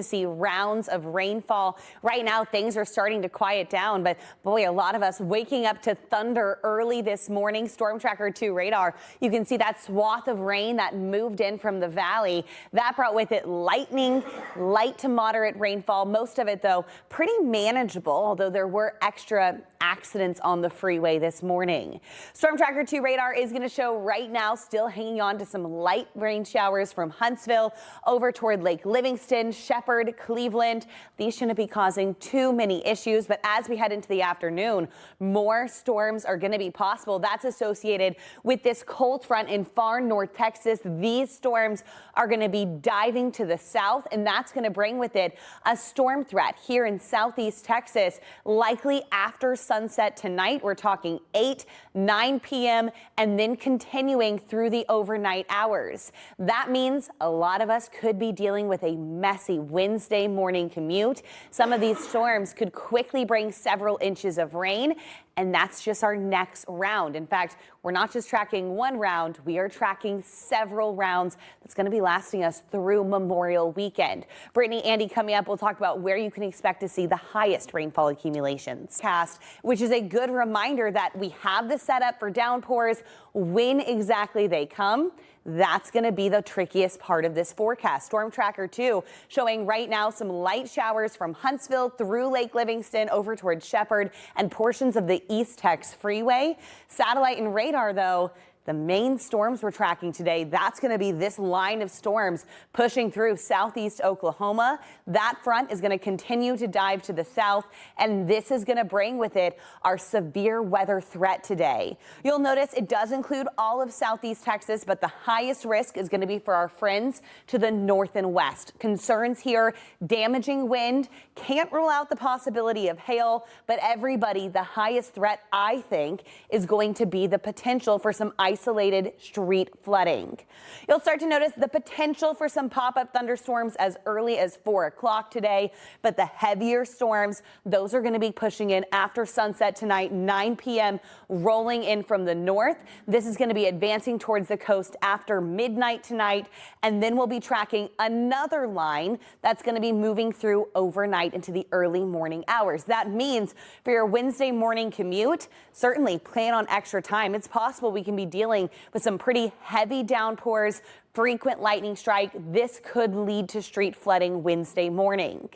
to see rounds of rainfall. Right now, things are starting to quiet down, but boy, a lot of us waking up to thunder early this morning. Storm Tracker 2 radar. You can see that swath of rain that moved in from the valley. That brought with it lightning, light to moderate rainfall. Most of it, though, pretty manageable, although there were extra accidents on the freeway this morning. Storm Tracker 2 radar is going to show right now, still hanging on to some light rain showers from Huntsville over toward Lake Livingston, Shepherd, Cleveland. These shouldn't be causing too many issues, but as we head into the afternoon, more storms are going to be possible. That's associated with this cold front in far north Texas. These storms are going to be diving to the south, and that's going to bring with it a storm threat here in southeast Texas, likely after sunset tonight. We're talking 8, 9 p.m. and then continuing through the overnight hours. That means a lot of us could be dealing with a messy Wednesday morning commute. Some of these storms could quickly bring several inches of rain, and that's just our next round. In fact, we're not just tracking one round, we are tracking several rounds that's going to be lasting us through Memorial Weekend. Brittany, Andy, coming up, we'll talk about where you can expect to see the highest rainfall accumulations. Which is a good reminder that we have the setup for downpours. When exactly they come, that's going to be the trickiest part of this forecast. Storm Tracker 2 showing right now some light showers from Huntsville through Lake Livingston over towards Shepherd and portions of the East Tex Freeway. Satellite and radar, though, the main storms we're tracking today, that's going to be this line of storms pushing through southeast Oklahoma. That front is going to continue to dive to the south, and this is going to bring with it our severe weather threat today. You'll notice it does include all of southeast Texas, but the highest risk is going to be for our friends to the north and west. Concerns here, damaging wind, can't rule out the possibility of hail, but everybody, the highest threat, I think, is going to be the potential for some isolated street flooding. You'll start to notice the potential for some pop-up thunderstorms as early as 4 o'clock today, but the heavier storms, those are going to be pushing in after sunset tonight, 9 p.m., rolling in from the north. This is going to be advancing towards the coast after midnight tonight, and then we'll be tracking another line that's going to be moving through overnight into the early morning hours. That means for your Wednesday morning commute, certainly plan on extra time. It's possible we can be dealing with some pretty heavy downpours, frequent lightning strike. This could lead to street flooding Wednesday morning.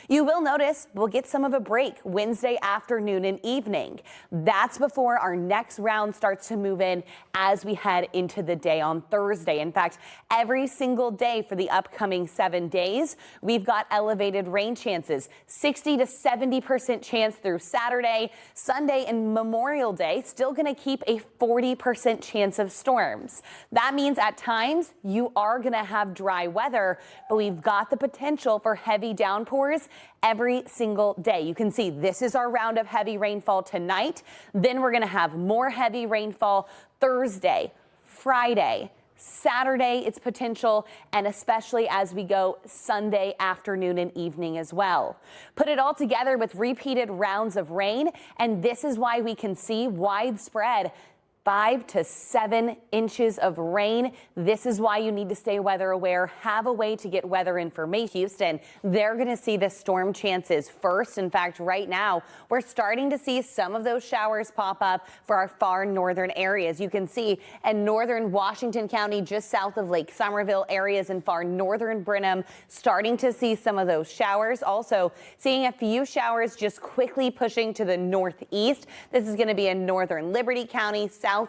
You will notice we'll get some of a break Wednesday afternoon and evening. That's before our next round starts to move in as we head into the day on Thursday. In fact, every single day for the upcoming 7 days, we've got elevated rain chances, 60 to 70% chance through Saturday. Sunday and Memorial Day still going to keep a 40% chance of storms. That means at times you are going to have dry weather, but we've got the potential for heavy downpours every single day. You can see this is our round of heavy rainfall tonight. Then we're going to have more heavy rainfall Thursday, Friday, Saturday, its potential, and especially as we go Sunday afternoon and evening as well. Put it all together with repeated rounds of rain, and this is why we can see widespread 5 to 7 inches of rain. This is why you need to stay weather aware. Have a way to get weather information. Houston, they're going to see the storm chances first. In fact, right now, we're starting to see some of those showers pop up for our far northern areas. You can see in northern Washington County, just south of Lake Somerville, areas in far northern Brenham, starting to see some of those showers. Also, seeing a few showers just quickly pushing to the northeast. This is going to be in northern Liberty County, southeast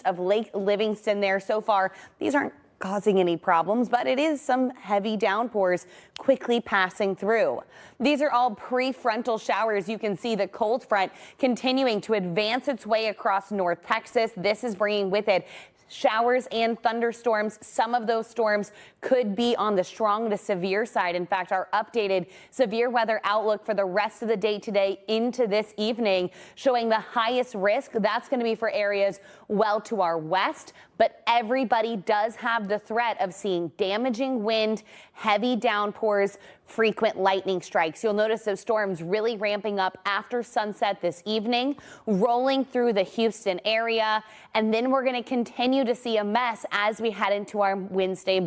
of Lake Livingston there. So far, these aren't causing any problems, but it is some heavy downpours quickly passing through. These are all prefrontal showers. You can see the cold front continuing to advance its way across North Texas. This is bringing with it showers and thunderstorms. Some of those storms could be on the strong to severe side. In fact, our updated severe weather outlook for the rest of the day today into this evening showing the highest risk. That's going to be for areas well to our west, but everybody does have the threat of seeing damaging wind, heavy downpours, frequent lightning strikes. You'll notice those storms really ramping up after sunset this evening, rolling through the Houston area, and then we're going to continue to see a mess as we head into our Wednesday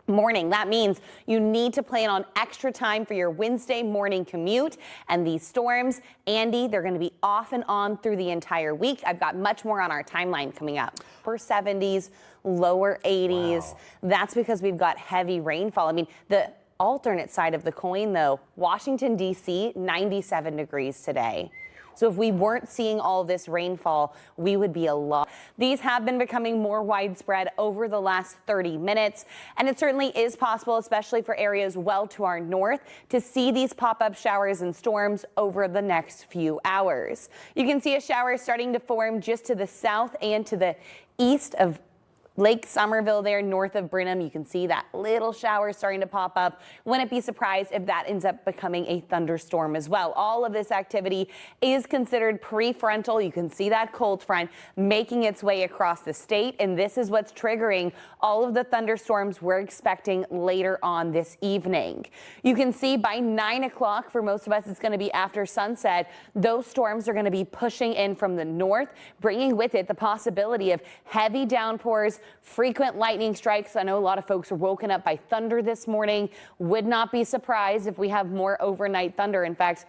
morning. That means you need to plan on extra time for your Wednesday morning commute. And these storms, Andy, they're going to be off and on through the entire week. I've got much more on our timeline coming up. Upper 70s, lower 80s. Wow. That's because we've got heavy rainfall. I mean, the alternate side of the coin, though, Washington, D.C., 97 degrees today. So if we weren't seeing all this rainfall, we would be a lot. These have been becoming more widespread over the last 30 minutes. And it certainly is possible, especially for areas well to our north, to see these pop-up showers and storms over the next few hours. You can see a shower starting to form just to the south and to the east of Lake Somerville there north of Brenham. You can see that little shower starting to pop up. Wouldn't be surprised if that ends up becoming a thunderstorm as well. All of this activity is considered prefrontal. You can see that cold front making its way across the state, and this is what's triggering all of the thunderstorms we're expecting later on this evening. You can see by 9 o'clock for most of us, it's going to be after sunset. Those storms are going to be pushing in from the north, bringing with it the possibility of heavy downpours, frequent lightning strikes. I know a lot of folks are woken up by thunder this morning. Would not be surprised if we have more overnight thunder. In fact,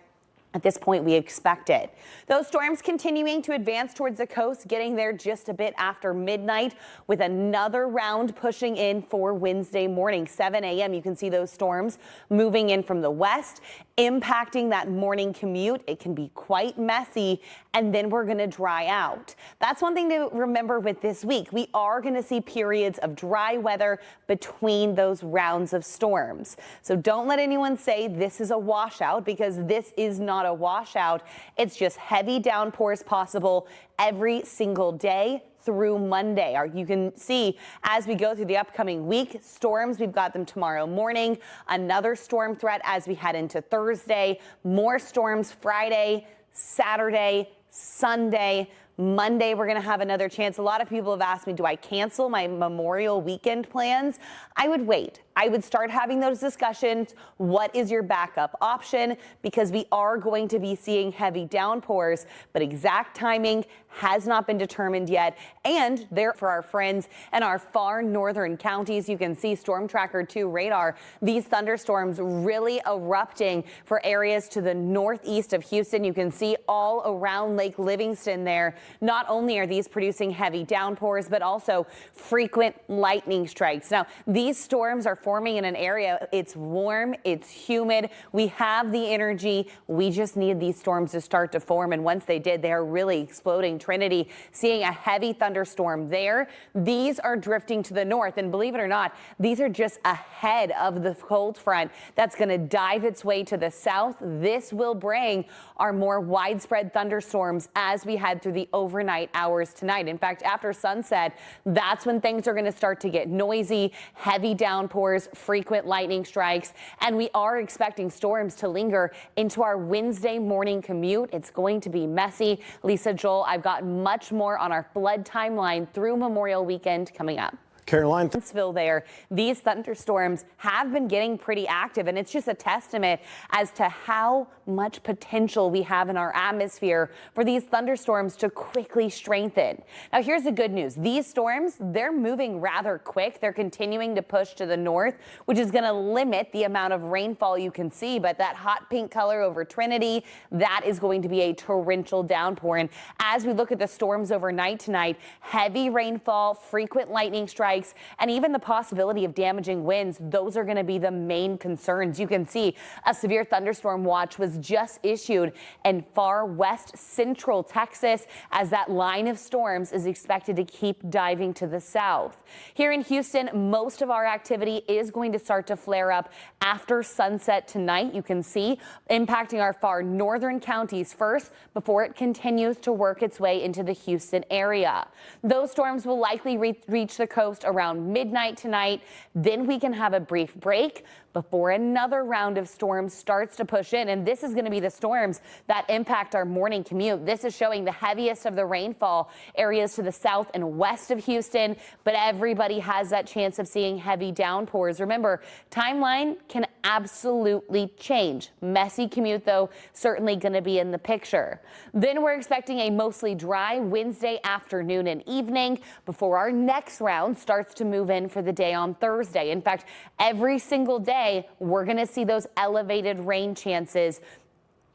at this point, we expect it. Those storms continuing to advance towards the coast, getting there just a bit after midnight with another round pushing in for Wednesday morning, 7 a.m. You can see those storms moving in from the west, impacting that morning commute. It can be quite messy, and then we're going to dry out. That's one thing to remember with this week. We are going to see periods of dry weather between those rounds of storms. So don't let anyone say this is a washout, because this is not a washout. It's just heavy downpours possible every single day through Monday. You can see as we go through the upcoming week, storms, we've got them tomorrow morning, another storm threat as we head into Thursday, more storms Friday, Saturday, Sunday. Monday, we're going to have another chance. A lot of people have asked me, do I cancel my Memorial weekend plans? I would wait. I would start having those discussions. What is your backup option? Because we are going to be seeing heavy downpours, but exact timing has not been determined yet. And there for our friends in our far northern counties, you can see Storm Tracker 2 radar. These thunderstorms really erupting for areas to the northeast of Houston. You can see all around Lake Livingston there. Not only are these producing heavy downpours, but also frequent lightning strikes. Now, these storms are forming in an area. It's warm, it's humid. We have the energy. We just need these storms to start to form. And once they did, they are really exploding. Trinity seeing a heavy thunderstorm there. These are drifting to the north. And believe it or not, these are just ahead of the cold front that's going to dive its way to the south. This will bring our more widespread thunderstorms as we head through the overnight hours tonight. In fact, after sunset, that's when things are going to start to get noisy, heavy downpours, frequent lightning strikes, and we are expecting storms to linger into our Wednesday morning commute. It's going to be messy. Lisa, Joel, I've got much more on our flood timeline through Memorial Weekend coming up. Caroline. There, these thunderstorms have been getting pretty active, and it's just a testament as to how much potential we have in our atmosphere for these thunderstorms to quickly strengthen. Now, here's the good news. These storms, they're moving rather quick. They're continuing to push to the north, which is going to limit the amount of rainfall you can see. But that hot pink color over Trinity, that is going to be a torrential downpour. And as we look at the storms overnight tonight, heavy rainfall, frequent lightning strikes, and even the possibility of damaging winds, those are going to be the main concerns. You can see a severe thunderstorm watch was just issued in far west central Texas as that line of storms is expected to keep diving to the south. Here in Houston, most of our activity is going to start to flare up after sunset tonight. You can see impacting our far northern counties first before it continues to work its way into the Houston area. Those storms will likely reach the coast around midnight tonight. Then we can have a brief break before another round of storms starts to push in. And this is going to be the storms that impact our morning commute. This is showing the heaviest of the rainfall areas to the south and west of Houston, but everybody has that chance of seeing heavy downpours. Remember, timeline can absolutely change. Messy commute, though, certainly going to be in the picture. Then we're expecting a mostly dry Wednesday afternoon and evening before our next round starts to move in for the day on Thursday. In fact, every single day, we're going to see those elevated rain chances,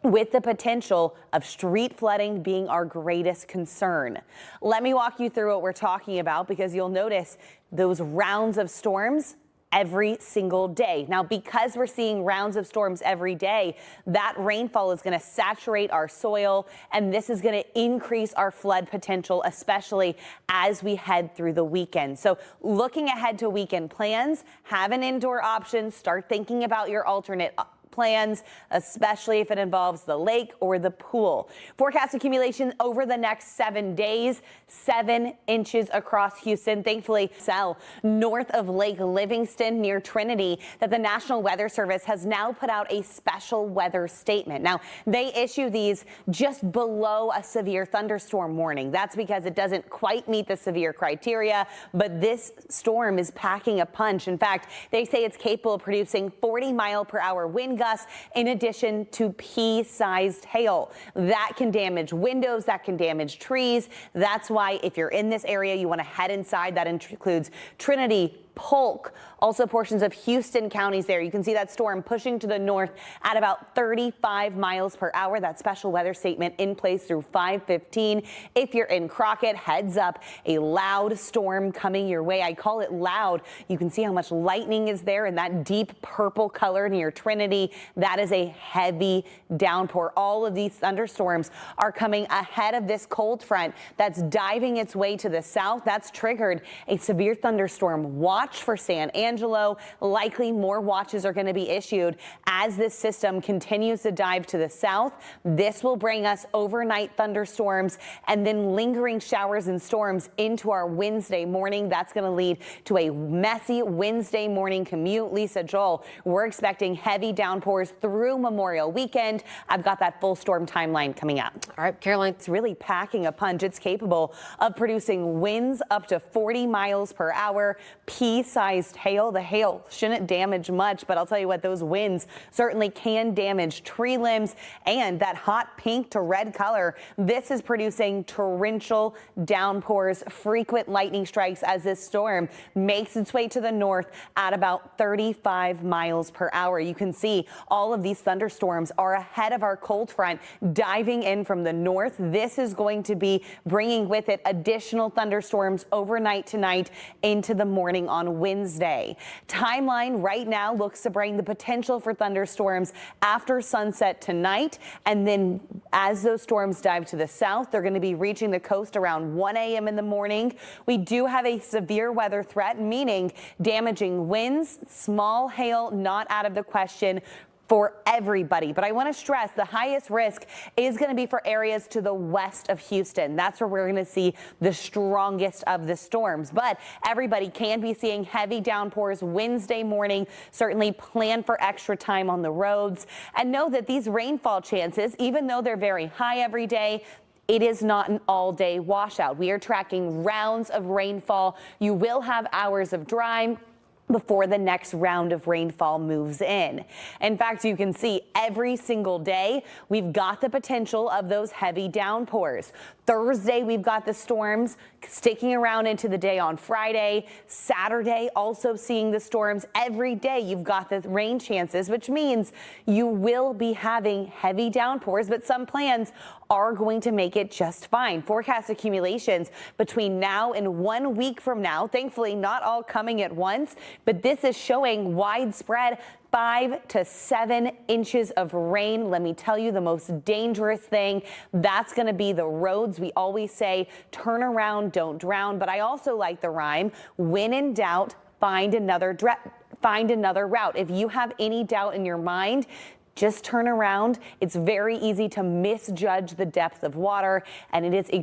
with the potential of street flooding being our greatest concern. Let me walk you through what we're talking about, because you'll notice those rounds of storms every single day. Now, because we're seeing rounds of storms every day, that rainfall is going to saturate our soil, and this is going to increase our flood potential, especially as we head through the weekend. So looking ahead to weekend plans, have an indoor option, start thinking about your alternate plans, especially if it involves the lake or the pool. Forecast accumulation over the next 7 days, 7 inches across Houston. Thankfully, north of Lake Livingston near Trinity, that the National Weather Service has now put out a special weather statement. Now, they issue these just below a severe thunderstorm warning. That's because it doesn't quite meet the severe criteria, but this storm is packing a punch. In fact, they say it's capable of producing 40-mile-per-hour wind gusts in addition to pea-sized hail. That can damage windows, that can damage trees. That's why if you're in this area, you want to head inside. That includes Trinity, Polk, also portions of Houston counties there. You can see that storm pushing to the north at about 35 miles per hour. That special weather statement in place through 5:15. If you're in Crockett, heads up, a loud storm coming your way. I call it loud. You can see how much lightning is there in that deep purple color near Trinity. That is a heavy downpour. All of these thunderstorms are coming ahead of this cold front that's diving its way to the south. That's triggered a severe thunderstorm watch for San Angelo. Likely more watches are going to be issued as this system continues to dive to the south. This will bring us overnight thunderstorms and then lingering showers and storms into our Wednesday morning. That's going to lead to a messy Wednesday morning commute. Lisa, Joel, we're expecting heavy downpours through Memorial Weekend. I've got that full storm timeline coming up. All right, Caroline. It's really packing a punch. It's capable of producing winds up to 40 miles per hour. Pea-sized hail. The hail shouldn't damage much, but I'll tell you what, those winds certainly can damage tree limbs. And that hot pink to red color, this is producing torrential downpours, frequent lightning strikes as this storm makes its way to the north at about 35 miles per hour. You can see all of these thunderstorms are ahead of our cold front diving in from the north. This is going to be bringing with it additional thunderstorms overnight tonight into the morning on Wednesday. Timeline right now looks to bring the potential for thunderstorms after sunset tonight. And then as those storms dive to the south, they're going to be reaching the coast around 1 a.m. in the morning. We do have a severe weather threat, meaning damaging winds, small hail, not out of the question for everybody. But I want to stress the highest risk is going to be for areas to the west of Houston. That's where we're going to see the strongest of the storms. But everybody can be seeing heavy downpours Wednesday morning. Certainly plan for extra time on the roads and know that these rainfall chances, even though they're very high every day, it is not an all-day washout. We are tracking rounds of rainfall. You will have hours of dry before the next round of rainfall moves in. In fact, you can see every single day we've got the potential of those heavy downpours. Thursday, we've got the storms sticking around into the day on Friday. Saturday, also seeing the storms. Every day you've got the rain chances, which means you will be having heavy downpours, but some plans are going to make it just fine. Forecast accumulations between now and 1 week from now, thankfully not all coming at once, but this is showing widespread 5 to 7 inches of rain. Let me tell you, the most dangerous thing, that's going to be the roads. We always say, turn around, don't drown. But I also like the rhyme, when in doubt, find another route. If you have any doubt in your mind, just turn around. It's very easy to misjudge the depth of water, and it is extremely